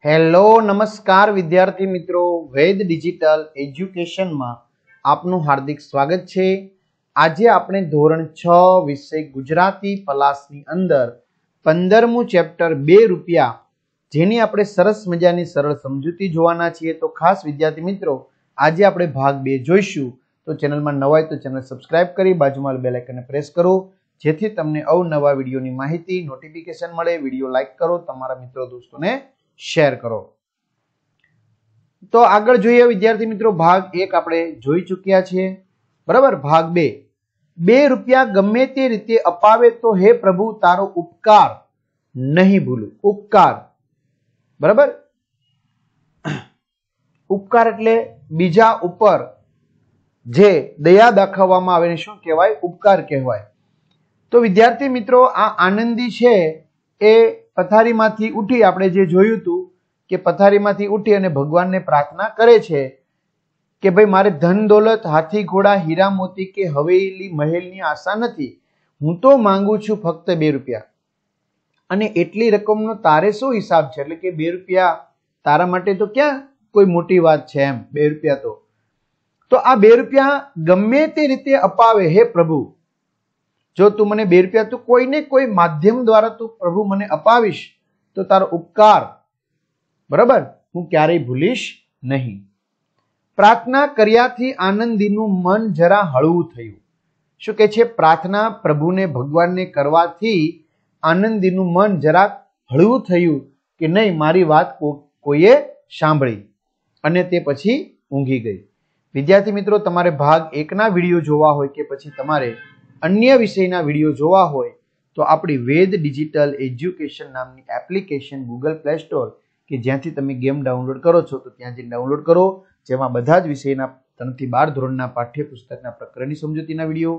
Hello નમસ્કાર વિદ્યાર્થી મિત્રો, વેદ ડિજિટલ એજ્યુકેશનમાં આપનું હાર્દિક સ્વાગત છે। આજે આપણે ધોરણ 6 વિષય ગુજરાતી પલાસની અંદર 15મું ચેપ્ટર 2 રૂપિયા જેની આપણે સરસ મજાની સરળ સમજૂતી જોવાના છીએ। તો ખાસ વિદ્યાર્થી મિત્રો આજે આપણે ભાગ 2 જોઈશું। તો ચેનલમાં નવા હોય તો ચેનલ સબસ્ક્રાઇબ કરી બાજુમાં બેલ આઇકનને પ્રેસ કરો જેથી તમને અવનવા વિડીયોની માહિતી નોટિફિકેશન મળે। વિડીયો લાઈક કરો, તમારા મિત્રો દોસ્તોને शेर करो। तो आगळ जोईए विद्यार्थी मित्रों, भाग 1 आपणे जोई चुक्या छे, बराबर। भाग 2, 2 रुपया गमे ते रीते अपावे तो हे प्रभु तारो उपकार नहीं भूलू। उपकार, बराबर। उपकार एटले बीजा उपर जे दया दाखववामां आवे ने शुं कहेवाय? उपकार कहेवाय। तो विद्यार्थी मित्रों आ आनंदी छे ए पथारीमांथी उठी, आपणे जे जोयुं हतुं के पथारीमांथी उठी अने भगवानने प्रार्थना करे छे के भाई मारे धन दौलत हाथी घोड़ा हीरा मोती के हवेली महेलनी आशा नथी, हूँ तो मांगू छुं फक्त 2 रुपया। अने एटली रकमनो तारे शो हिसाब छे? एटले के 2 रुपया तारा माटे तो क्या कोई मोटी वात छे एम। 2 रुपया तो आ 2 रुपया गमे ते रीते अपावे हे प्रभु, जो तू मने 2 रुपया तू कोई ने कोई माध्यम द्वारा तू प्रभु मने अपावीश तो तारो उपकार, बराबर, हूँ क्यारेय भूलीश नहीं। प्रार्थना कर्याथी आनंदीनु मन जरा हळवुं थयुं। शुं कहे छे? प्रार्थना प्रभुने भगवानने करवाथी आनंदीनु मन जरा हळवुं थयुं के नहीं मारी वात कोઈએ सांभळी अने ते पछी ऊंघी गई। विद्यार्थी मित्रों, तमारे भाग 1 ना विडियो जोवा होय के पछी तमारे अन्य विषयना विडियो जोवा होय तो आपणी वेद डिजिटल एज्युकेशन नामनी एप्लिकेशन गूगल प्ले स्टोर के ज्यांथी तमे गेम डाउनलॉड करो छो तो त्यां जईने डाउनलॉड करो, जेमां बधा ज विषयना 3 થી 12 ધોરણના પાઠ્યપુસ્તકના પ્રકરણની સમજૂતીના વિડિયો,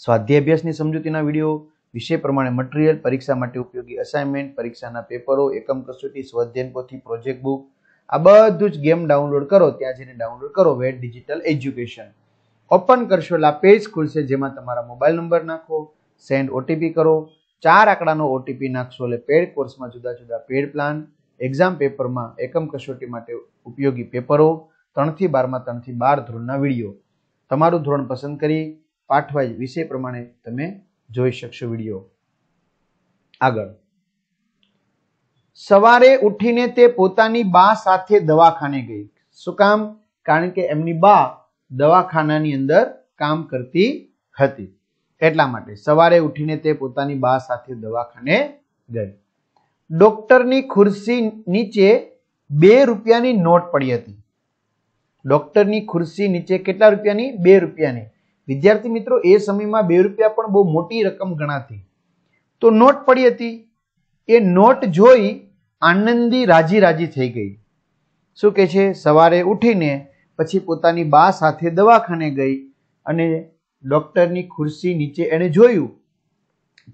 સ્વાધ્યાય અભ્યાસની સમજૂતીના વિડિયો, વિષય પ્રમાણે મટીરીયલ, પરીક્ષા માટે ઉપયોગી અસાઇનમેન્ટ, પરીક્ષાના પેપરો, એકમ કસોટી, સ્વાધ્યાય પોથી, પ્રોજેક્ટ બુક, આ બધું જ ગેમ ડાઉનલોડ કરો, ત્યાં જઈને ડાઉનલોડ કરો વેદ ડિજિટલ એજ્યુકેશન। ओपन करशो એટલે पेज खुलशे, जेमां तमारा मोबाइल नंबर नाखो, सेंड ओटीपी करो, 4 आंकड़ानो ओटीपी नाखशो એટલે पेड कोर्स में जुदा जुदा पेड प्लान, एक्जाम पेपर में एकम कसोटी माटे उपयोगी पेपरो, 3 થી 12 में 3 થી 12 ધોરણના विडियो, तमारुं धोरण पसंद करी पाठ वाइज विषय प्रमाणे तमे जोई शकशो विडियो। आगळ सवारे उठीने ते पोतानी बा साथे दवाखाने गई। शुं काम? कारण के एमनी बा दवाखानानी अंदर काम करती हती, એટલા માટે સવારે ઉઠીને તે પોતાની બા સાથે દવાખાને ગઈ। ડોક્ટરની ખુરશી નીચે 2 રૂપિયાની નોટ પડી હતી। ડોક્ટરની ખુરશી નીચે કેટલા રૂપિયાની? 2 રૂપિયાની। વિદ્યાર્થી મિત્રો એ સમયમાં 2 રૂપિયા પણ બહુ મોટી રકમ ગણાતી। તો નોટ પડી હતી, એ નોટ જોઈ આનંદી રાજી રાજી થઈ ગઈ। શું કહે છે? સવારે ઉઠીને પછી પોતાની બા સાથે દવાખાને ગઈ અને ડોક્ટરની ખુરશી નીચે એને જોયું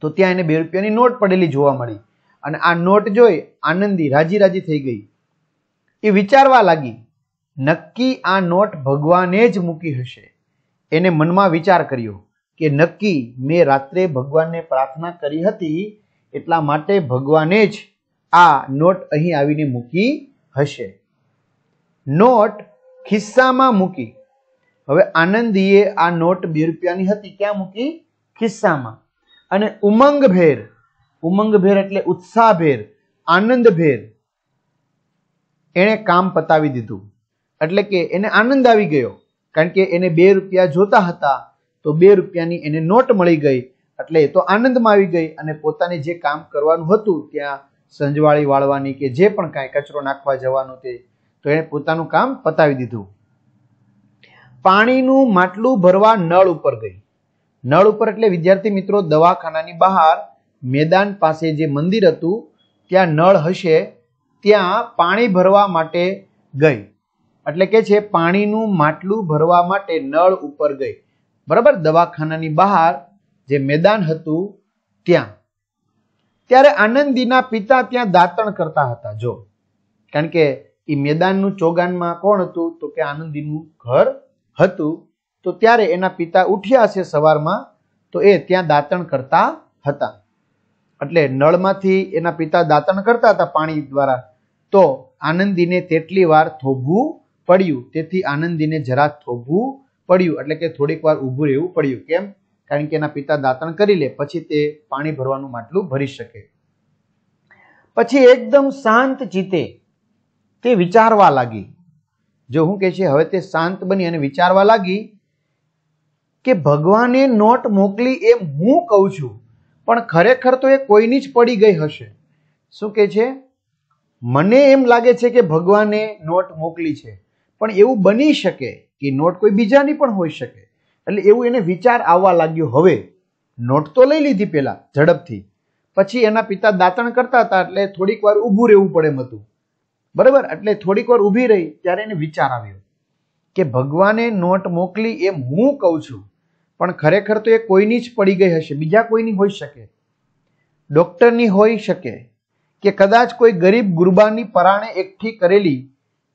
તો ત્યાં એને 2 રૂપિયાની નોટ પડેલી જોવા મળી અને આ નોટ જોઈ આનંદી રાજી રાજી થઈ ગઈ। એ વિચારવા લાગી, નક્કી આ નોટ ભગવાને જ મૂકી હશે। એને મનમાં વિચાર કર્યો કે નક્કી મેં રાત્રે ભગવાનને પ્રાર્થના કરી હતી એટલા માટે ભગવાને જ આ નોટ અહીં આવીને મૂકી હશે। નોટ ખિસ્સામાં મૂકી। હવે આનંદીએ આ નોટ 2 રૂપિયાની હતી ક્યાં મૂકી? ખિસ્સામાં। અને ઉમંગભેર એટલે ઉત્સાહભેર, આનંદભેર એણે કામ પતાવી દીધું। એટલે કે એને આનંદ આવી ગયો, કારણ કે એને 2 રૂપિયા જોતા હતા તો 2 રૂપિયાની એને નોટ મળી ગઈ એટલે એ તો આનંદમાં આવી ગઈ અને પોતાને જે કામ કરવાનું હતું ત્યાં સંજવાળી વાળવાની કે જે પણ કાંઈ કચરો નાખવા જવાનું તે તો એણે પોતાનું કામ પતાવી દીધું। પાણીનું માટલું ભરવા નળ ઉપર ગઈ। નળ ઉપર એટલે વિદ્યાર્થી મિત્રો દવાખાનાની બહાર મેદાન પાસે જે મંદિર હતું ત્યાં નળ હશે, ત્યાં પાણી ભરવા માટે ગઈ। એટલે કે છે પાણીનું માટલું ભરવા માટે નળ ઉપર ગઈ, બરાબર। દવાખાનાની બહાર જે મેદાન હતું ત્યાં। ત્યારે આનંદીના પિતા ત્યાં દાતણ કરતા હતા। જો કારણ કે એ મેદાનનું ચોગાનમાં કોણ હતું? તો કે આનંદીનું ઘર હતું। તો ત્યારે એના પિતા ઉઠ્યા હશે સવારમાં તો એ ત્યાં દાતણ કરતા હતા। એટલે નળમાંથી એના પિતા દાતણ કરતા હતા પાણી દ્વારા તો આનંદીને તેટલી વાર થોભવું પડ્યું. તેથી આનંદીને જરા થોભવું પડ્યું એટલે કે થોડીક વાર ઊભું રહેવું પડ્યું. કેમ? કારણ કે એના પિતા દાતણ કરી લે પછી તે પાણી ભરવાનું માટલું ભરી શકે. પછી એકદમ શાંત ચિત્તે તે વિચારવા લાગી. જો હું કે છે હવે તે શાંત બની અને વિચારવા લાગી કે ભગવાને નોટ મોકલી એમ હું કહું છું, પણ ખરેખર તો એ કોઈની જ પડી ગઈ હશે. શું કે છે? મને એમ લાગે છે કે ભગવાને નોટ મોકલી છે, પણ એવું બની શકે કે નોટ કોઈ બીજાની પણ હોઈ શકે. એટલે એવું એને વિચાર આવવા લાગ્યો. હવે નોટ તો લઈ લીધી પેલા ઝડપથી, પછી એના પિતા દાતણ કરતા હતા એટલે થોડીક વાર ઊભું રહેવું પડે એમ હતું. બરાબર? એટલે થોડીક વાર ઊભી રહી ત્યારે એને વિચાર આવ્યો કે ભગવાને નોટ મોકલી એમ હું કહું છું, પણ ખરેખર તો એ કોઈની જ પડી ગઈ હશે, બીજા કોઈની હોઈ શકે, ડોક્ટરની હોઈ શકે, કે કદાચ કોઈ ગરીબ ગુરબાની પરાણે એકઠી કરેલી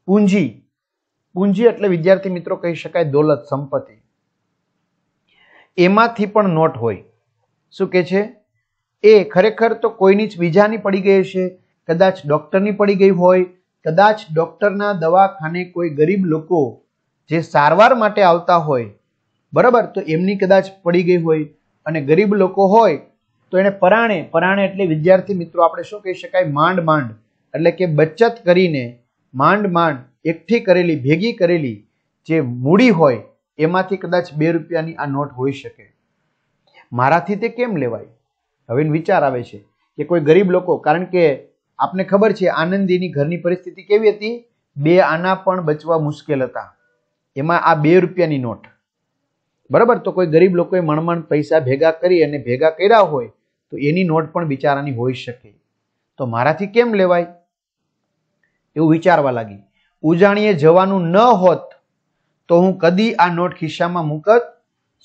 પૂંજી. પૂંજી એટલે વિદ્યાર્થી મિત્રો કહી શકાય દોલત, સંપત્તિ, એમાંથી પણ નોટ હોય. શું કે છે? એ ખરેખર તો કોઈની જ બીજાની પડી ગઈ હશે, કદાચ ડોક્ટરની પડી ગઈ હોય, કદાચ ડોક્ટરના દવાખાને કોઈ ગરીબ લોકો જે સારવાર માટે આવતા હોય, બરાબર, તો એમની કદાચ પડી ગઈ હોય. અને ગરીબ લોકો હોય તો એને પરાણે, પરાણે એટલે વિદ્યાર્થી મિત્રો આપણે શું કહી શકાય? માંડ માંડ એટલે કે બચત કરીને માંડ માંડ એકઠી કરેલી, ભેગી કરેલી જે મૂડી હોય એમાંથી કદાચ 2 રૂપિયાની આ નોટ હોઈ શકે. મારાથી તે કેમ લેવાય? હવે વિચાર આવે છે કે કોઈ ગરીબ લોકો, કારણ કે આપને ખબર છે આનંદીની ઘરની પરિસ્થિતિ કેવી હતી? 2 આના પણ બચવા મુશ્કેલ હતા. એમાં આ 2 રૂપિયાની નોટ, બરાબર, તો કોઈ ગરીબ લોકોએ મણમણ પૈસા ભેગા કરી અને ભેગા કર્યા હોય તો એની નોટ પણ બિચારાની હોઈ શકે. તો મારાથી કેમ લેવાય? એવું વિચારવા લાગી. ઉજાણીએ જવાનું ન હોત તો હું કદી આ નોટ ખિસ્સામાં મૂકત.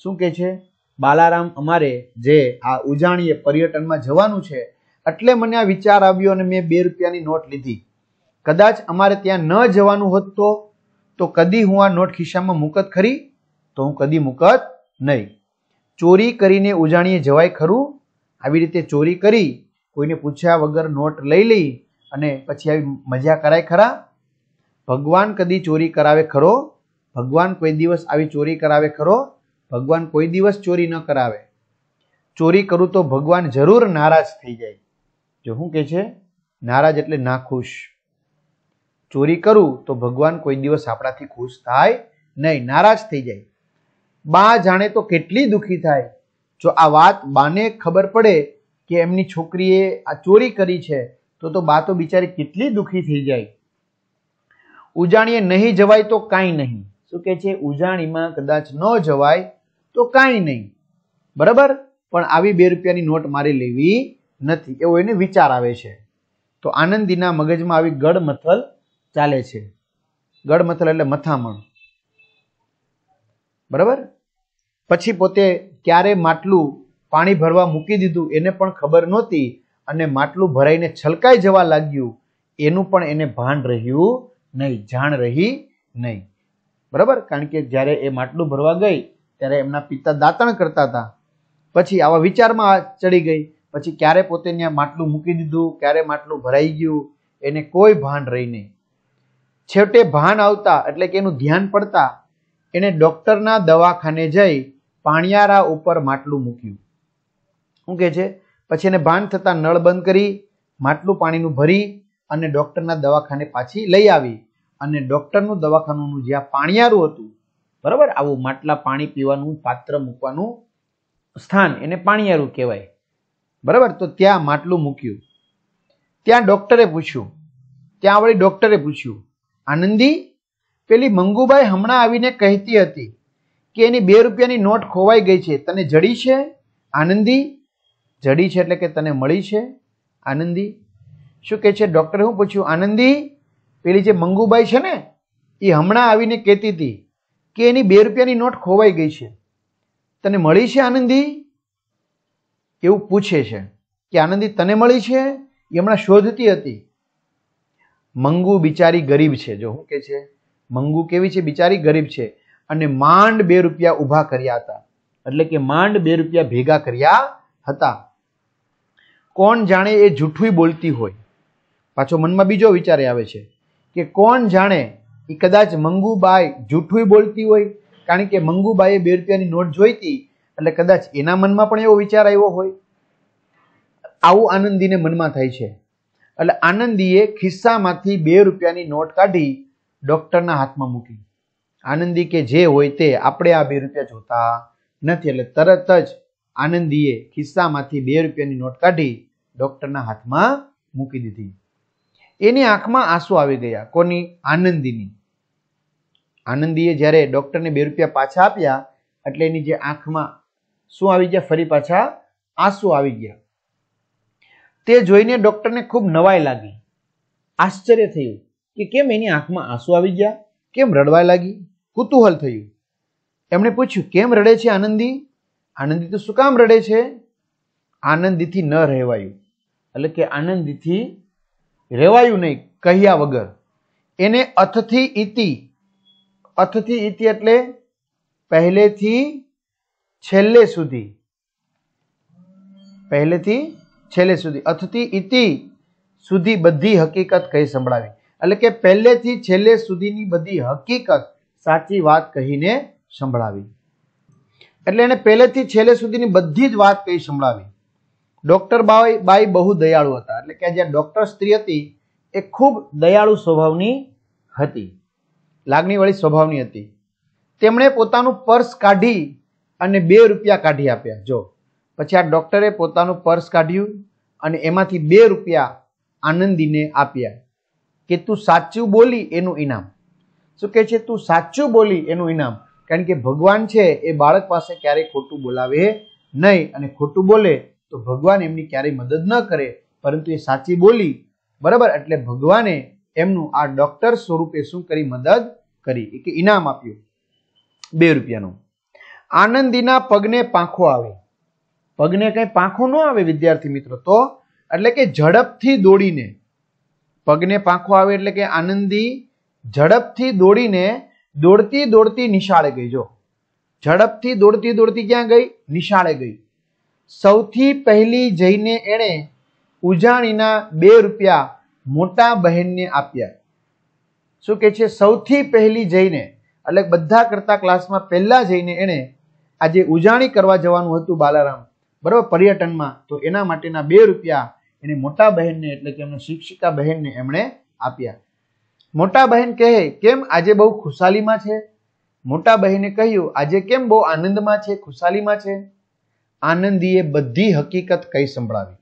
શું કે છે? બાલારામ, અમારે જે આ ઉજાણીએ પર્યટનમાં જવાનું છે એટલે મને આ વિચાર આવ્યો અને મેં 2 રૂપિયાની નોટ લીધી. કદાચ અમારે ત્યાં ન જવાનું હોત તો કદી હું આ નોટ ખિસ્સામાં મૂકત ખરી? તો હું કદી મૂકત નહીં. ચોરી કરીને ઉજાણીએ જવાય ખરું? આવી રીતે ચોરી કરી કોઈને પૂછ્યા વગર નોટ લઈ લઈ અને પછી આવી મજા કરાય ખરા? ભગવાન કદી ચોરી કરાવે ખરો? ભગવાન કોઈ દિવસ આવી ચોરી કરાવે ખરો? ભગવાન કોઈ દિવસ ચોરી ન કરાવે. ચોરી કરું તો ભગવાન જરૂર નારાજ થઈ જાય. જો શું કે છે? નારાજ એટલે નાખુશ. ચોરી કરું તો ભગવાન કોઈ દિવસ આપણાથી ખુશ થાય નહીં, નારાજ થઈ જાય. બા જાણે તો કેટલી દુઃખી થાય જો આ વાત બાને ખબર પડે કે એમની છોકરીએ આ ચોરી કરી છે, તો બા તો બિચારી કેટલી દુઃખી થઈ જાય. ઉજાણીએ નહીં જવાય તો કાંઈ નહીં. શું કે છે? ઉજાણીમાં કદાચ ન જવાય તો કાંઈ નહીં, બરાબર, પણ આવી 2 રૂપિયાની નોટ મારે લેવી નથી, એવો એને વિચાર આવે છે. તો આનંદીના મગજમાં આવી ગડમથલ ચાલે છે. ગડમથલ એટલે મથામણ, બરાબર. પછી પોતે ક્યારે માટલું પાણી ભરવા મૂકી દીધું એને પણ ખબર નહોતી અને માટલું ભરાઈને છલકાઈ જવા લાગ્યું એનું પણ એને ભાન રહ્યું નહીં, જાણ રહી નહીં, બરાબર. કારણ કે જ્યારે એ માટલું ભરવા ગઈ ત્યારે એમના પિતા દાતણ કરતા હતા. પછી આવા વિચારમાં ચડી ગઈ. પછી ક્યારે પોતે ત્યાં માટલું મૂકી દીધું, ક્યારે માટલું ભરાઈ ગયું એને કોઈ ભાન રહી નહીં. છેવટે ભાન આવતા એટલે કે એનું ધ્યાન પડતા એને ડોક્ટરના દવાખાને જઈ પાણિયારા ઉપર માટલું મૂક્યું. શું કે છે? પછી એને ભાન થતા નળ બંધ કરી માટલું પાણીનું ભરી અને ડોક્ટરના દવાખાને પાછી લઈ આવી અને ડોક્ટરનું દવાખાનું જ્યાં પાણિયારું હતું, બરાબર, આવું માટલા પાણી પીવાનું પાત્ર મૂકવાનું સ્થાન એને પાણિયારું કહેવાય, બરાબર. તો ત્યાં માટલું મૂક્યું. ત્યાં વળી ડોક્ટરે પૂછ્યું, આનંદી, પેલી મંગુબાઈ હમણાં આવીને કહેતી હતી કે એની 2 રૂપિયાની નોટ ખોવાઈ ગઈ છે, તને જડી છે? આનંદી, જડી છે એટલે કે તને મળી છે? આનંદી, શું કે છે? ડોક્ટરે શું પૂછ્યું? આનંદી, પેલી જે મંગુબાઈ છે ને એ હમણાં આવીને કહેતી હતી કે એની 2 રૂપિયાની નોટ ખોવાઈ ગઈ છે, તને મળી છે આનંદી? એવું પૂછે છે કે આનંદી તને મળી છે? એ હમણાં શોધતી હતી. મંગુ બિચારી ગરીબ છે. જો શું કે છે? મંગુ કેવી છે? બિચારી ગરીબ છે અને માંડ 2 રૂપિયા ઊભા કર્યા હતા, એટલે કે માંડ 2 રૂપિયા ભેગા કર્યા હતા. કોણ જાણે એ જૂઠું બોલતી હોય, પાછો મનમાં બીજો વિચાર આવે છે કે કોણ જાણે એ કદાચ મંગુબાઈ જૂઠું બોલતી હોય, કારણ કે મંગુબાઈએ 2 રૂપિયાની નોટ જોઈતી એટલે કદાચ એના મનમાં પણ એવો વિચાર આવ્યો હોય. આવું આનંદીને મનમાં થાય છે. એટલે આનંદીએ ખિસ્સામાંથી 2 રૂપિયાની નોટ કાઢી ડોક્ટરના હાથમાં મૂકી. આનંદી કે જે હોય તે, આપણે આ 2 રૂપિયા જોતા નથી. એટલે તરત જ આનંદીએ ખિસ્સામાંથી 2 રૂપિયાની નોટ કાઢી ડોક્ટરના હાથમાં મૂકી દીધી. એની આંખમાં આંસુ આવી ગયા. કોની? આનંદીની. આનંદીએ જ્યારે ડોક્ટરને 2 રૂપિયા પાછા આપ્યા એટલે એની જે આંખમાં શું આવી ગયા? ફરી પાછા આંસુ આવી ગયા. તે જોઈને ડોક્ટરને ખૂબ નવાઈ લાગી, આશ્ચર્ય થયું કે કેમ એની આંખમાં આંસુ આવી ગયા, કેમ રડવા લાગી, કુતૂહલ થયું. એમણે પૂછ્યું, કેમ રડે છે આનંદી? આનંદી તો શું કામ રડે છે? આનંદીથી ન રહેવાયું. એટલે કે આનંદીથી રહેવાયું નહીં કહ્યા વગર. એને અથથી ઈતિ, અથથી ઈતિ એટલે પહેલેથી છેલ્લે સુધી, પહેલેથી છેલ્લે સુધી, અથથી ઈતિ સુધી બધી હકીકત કહી સંભળાવી. એટલે કે પહેલેથી છેલ્લે સુધીની બધી હકીકત, સાચી વાત કહીને સંભળાવી. એટલે એને પહેલેથી છેલ્લે સુધીની બધી જ વાત કહી સંભળાવી. ડોક્ટર બાઈ બહુ દયાળુ હતા. એટલે કે જે ડોક્ટર સ્ત્રી હતી એ ખૂબ દયાળુ સ્વભાવની હતી, લાગણીવાળી સ્વભાવની હતી. તેમણે પોતાનું પર્સ કાઢી અને 2 રૂપિયા કાઢી આપ્યા. જો પછી આ ડોક્ટરે પોતાનું પર્સ કાઢ્યું અને એમાંથી 2 રૂપિયા આનંદીને આપ્યા કે તું સાચું બોલી એનું ઇનામ. શું કહે છે? તું સાચું બોલી એનું ઇનામ. કારણ કે ભગવાન છે એ બાળક પાસે ક્યારેય ખોટું બોલાવે નહીં, અને ખોટું બોલે તો ભગવાન એમની ક્યારેય મદદ ન કરે, પરંતુ એ સાચી બોલી, બરાબર, એટલે ભગવાને એમનું આ ડોક્ટર સ્વરૂપે શું કરી? મદદ કરી, કે ઇનામ આપ્યું 2 રૂપિયાનું. આનંદીના પગને પાંખો આવે. પગને કઈ પાંખો ન આવે વિદ્યાર્થી મિત્રો, તો એટલે કે ઝડપથી દોડીને, પગને પાંખો આવે એટલે કે આનંદી ઝડપથી દોડીને દોડતી દોડતી નિશાળે ગઈ. જો ઝડપથી દોડતી દોડતી ક્યાં ગઈ? નિશાળે ગઈ. સૌથી પહેલી જઈને એણે ઉજાણીના 2 રૂપિયા મોટા બહેનને આપ્યા. શું કે છે? સૌથી પહેલી જઈને, એટલે બધા કરતા ક્લાસમાં પહેલા જઈને એણે આજે ઉજાણી કરવા જવાનું હતું બાલારામ, બરાબર, પર્યટનમાં, તો એના માટેના 2 રૂપિયા એને મોટા બહેનને, એટલે કે એમના શિક્ષિકા બહેનને એમણે આપ્યા. મોટા બહેન કહે, કેમ આજે બહુ ખુશાલીમાં છે? મોટા બહેને કહ્યું, આજે કેમ બહુ આનંદમાં છે, ખુશાલીમાં છે? આનંદીએ બધી હકીકત કહી સંભળાવી.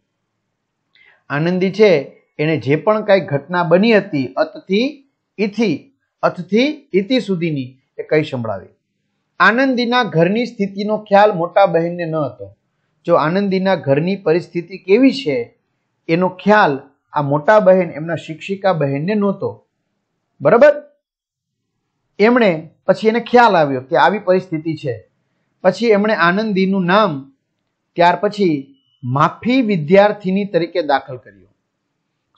આનંદી છે એને જે પણ કઈ ઘટના બની હતી અથથી ઈતિ સુધીની એ કહી સંભળાવી. આનંદીના ઘરની સ્થિતિનો ખ્યાલ મોટા બહેનને ન હતો. જો આનંદીના ઘરની પરિસ્થિતિ કેવી છે એનો ખ્યાલ આ મોટા બહેન, એમના શિક્ષિકા બહેનને નહોતો, બરાબર. એમણે પછી એને ખ્યાલ આવ્યો કે આવી પરિસ્થિતિ છે. પછી એમણે આનંદીનું નામ ત્યાર પછી માફી વિદ્યાર્થીની તરીકે દાખલ કર્યો.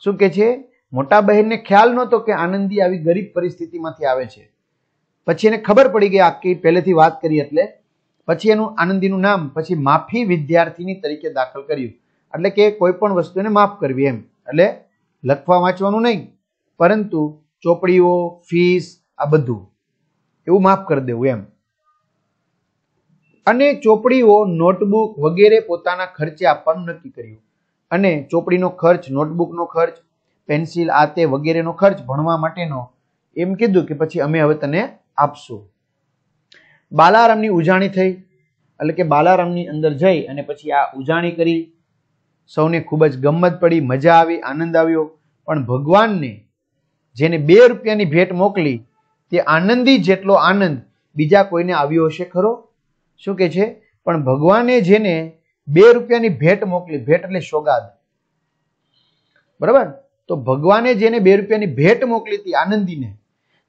શું કે છે? મોટા બહેનને ખ્યાલ નહોતો કે આનંદી આવી ગરીબ પરિસ્થિતિમાંથી આવે છે. પછી એને ખબર પડી ગઈ, આખી પહેલેથી વાત કરી, એટલે પછી એનું આનંદીનું નામ પછી માફી વિદ્યાર્થીની તરીકે દાખલ કર્યું. એટલે કે કોઈ પણ વસ્તુને માફ કરવી એમ. એટલે લખવા વાંચવાનું નહીં, પરંતુ ચોપડીઓ, ફીસ, આ બધું એવું માફ કરી દેવું એમ. અને ચોપડીઓ, નોટબુક વગેરે પોતાના ખર્ચે આપવાનું નક્કી કર્યું. અને ચોપડીનો ખર્ચ, નોટબુકનો ખર્ચ, પેન્સિલ, આ તે વગેરેનો ખર્ચ ભણવા માટેનો એમ કીધું કે પછી અમે હવે તને આપશું. બાલારામની ઉજાણી થઈ. એટલે કે બાલારામની અંદર જઈ અને પછી આ ઉજાણી કરી. સૌને ખૂબ જ ગમત પડી, મજા આવી, આનંદ આવ્યો. પણ ભગવાનને જેને 2 રૂપિયાની ભેટ મોકલી તે આનંદી જેટલો આનંદ બીજા કોઈને આવ્યો હશે ખરો? શું કે છે? પણ ભગવાને જેને 2 રૂપિયાની ભેટ મોકલી, ભેટ એટલે સોગાદ, બરાબર, તો ભગવાને જેને 2 રૂપિયાની ભેટ મોકલી હતી આનંદીને,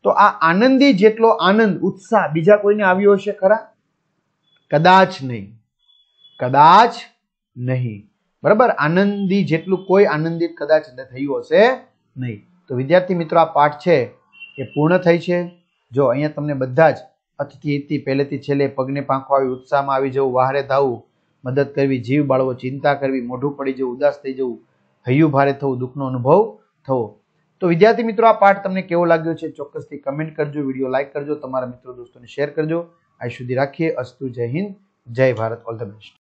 તો આ આનંદી જેટલો આનંદ, ઉત્સાહ બીજા કોઈને આવ્યો હશે ખરા? કદાચ નહીં, કદાચ નહીં, બરાબર. આનંદી જેટલું કોઈ આનંદિત કદાચ થયું હશે નહીં. તો વિદ્યાર્થી મિત્રો, આ પાઠ છે એ પૂર્ણ થઈ છે. જો અહીંયા તમને બધા જ અથથી ઈતિ, પહેલેથી છેલ્લે, પગને પાંખો આવી, ઉત્સાહમાં આવી જવું, વહારે ધાવવું, મદદ કરવી, જીવ બાળવો, ચિંતા કરવી, મોઢું પડી જવું, ઉદાસ થઈ જવું, હૈયું ભારે થવું, દુઃખનો અનુભવ થવો. તો વિદ્યાર્થી મિત્રો, આ પાઠ તમને કેવો લાગ્યો છે ચોક્કસથી કમેન્ટ કરજો, વિડીયો લાઈક કરજો, તમારા મિત્રો દોસ્તોને શેર કરજો. આ સુધી રાખીએ. અસ્તુ. જય હિન્દ, જય ભારત. All the best.